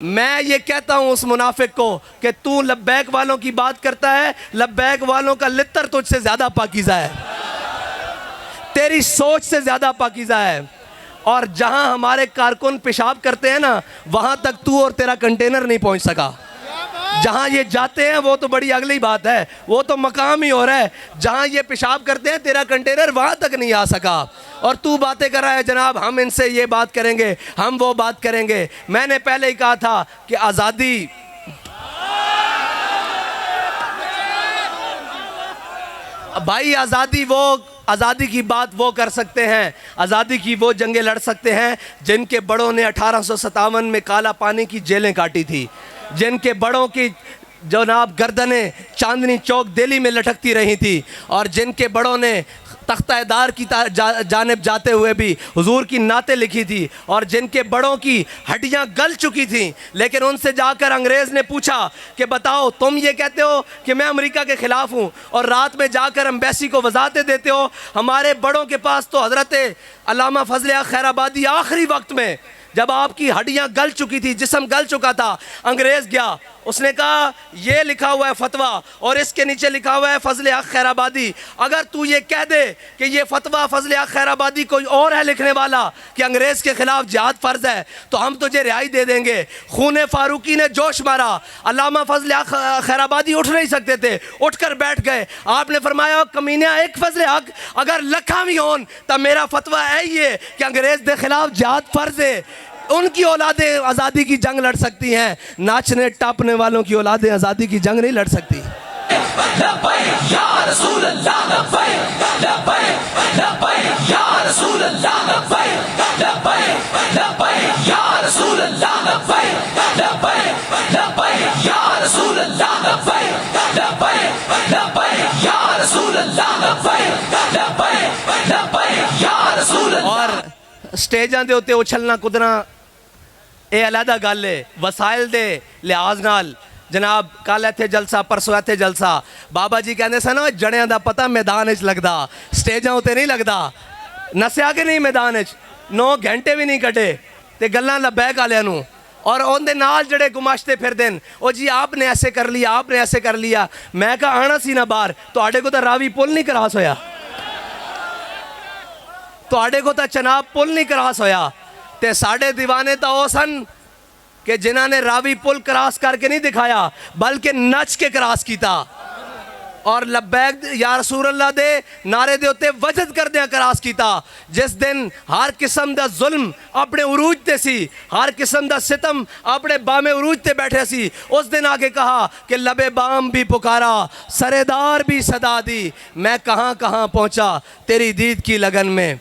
मैं ये कहता हूं उस मुनाफिक को कि तू लब्बैक वालों की बात करता है, लब्बैक वालों का लित्तर तुझसे ज्यादा पाकीज़ा है, तेरी सोच से ज्यादा पाकीज़ा है। और जहां हमारे कारकुन पेशाब करते हैं ना, वहां तक तू और तेरा कंटेनर नहीं पहुंच सका। जहां ये जाते हैं वो तो बड़ी अगली बात है, वो तो मकाम ही हो रहा है। जहां ये पेशाब करते हैं तेरा कंटेनर वहां तक नहीं आ सका, और तू बातें कर रहा है जनाब हम इनसे ये बात करेंगे, हम वो बात करेंगे। मैंने पहले ही कहा था कि आज़ादी भाई, आज़ादी की बात वो कर सकते हैं, आज़ादी की वो जंगें लड़ सकते हैं जिनके बड़ों ने 1857 में काला पानी की जेलें काटी थी, जिनके बड़ों की जनाब गर्दनें चांदनी चौक दिल्ली में लटकती रही थी, और जिनके बड़ों ने तख्तादार की जानिब जाते हुए भी हुजूर की नाते लिखी थी, और जिनके बड़ों की हड्डियां गल चुकी थीं। लेकिन उनसे जाकर अंग्रेज़ ने पूछा कि बताओ तुम ये कहते हो कि मैं अमेरिका के ख़िलाफ़ हूँ, और रात में जाकर एम्बेसी को वजाहतें देते हो। हमारे बड़ों के पास तो हज़रत अल्लामा फ़ज़ल खैराबादी आखिरी वक्त में जब आपकी हड्डियां गल चुकी थी, जिस्म गल चुका था, अंग्रेज़ गया, उसने कहा ये लिखा हुआ है फतवा और इसके नीचे लिखा हुआ है फ़ज़ल हक़ खैराबादी। अगर तू ये कह दे कि ये फतवा फ़ज़ल हक़ खैराबादी कोई और है लिखने वाला कि अंग्रेज़ के ख़िलाफ़ जिहाद फ़र्ज़ है, तो हम तुझे रिहाई दे देंगे। खून फारूकी ने जोश मारा, अल्लामा फ़ज़ल हक़ खैराबादी उठ नहीं सकते थे, उठकर बैठ गए। आपने फरमाया कमीना एक फ़ज़ल हक़ अगर लखा भी होन तब मेरा फतवा है ये कि अंग्रेज़ के ख़िलाफ़ जिहाद फ़र्ज़ है। उनकी औलादें आज़ादी की जंग लड़ सकती हैं, नाचने टापने वालों की औलादें आज़ादी की जंग नहीं लड़ सकती। और स्टेजां दे उत्ते उछलना कुदना ये अलहदा गल है, वसाइल दे लिहाज नाल। जनाब कल इत्थे जलसा, परसों इत्थे जलसा, बाबा जी कहते सन जड़ियां दा पता मैदान च लगदा, स्टेजां उत्ते नहीं लगदा। नस्या कि नहीं मैदान च, 9 घंटे भी नहीं कटे ते गल्लां लब्बैक आलियां नूं, और उनके नाल जड़े गुमाश्ते फिरदे न, ओ जी आपने ऐसे कर लिया, आपने ऐसे कर लिया। मैं कहा आना सी ना बाहर, तुहाडे को तो रावी पुल नहीं क्रॉस होया, तुहाडे को तो चनाब पुल नहीं क्रॉस होया। ते साढ़े दीवाने तो वो सन कि जिन्होंने रावी पुल क्रॉस करके नहीं दिखाया बल्कि नच के क्रॉस किया, और लब्बैक या रसूल अल्लाह दे नारे दे उत्ते वजद करदे क्रॉस किया। जिस दिन हर किस्म का जुल्म अपने उरूज ते सी, हर किस्म का सितम अपने बामे उरूज ते बैठे सी, उस दिन आके कहा कि लबे बाम भी पुकारा, सरेदार भी सदा दी, मैं कहाँ कहाँ पहुँचा तेरी दीद की लगन में।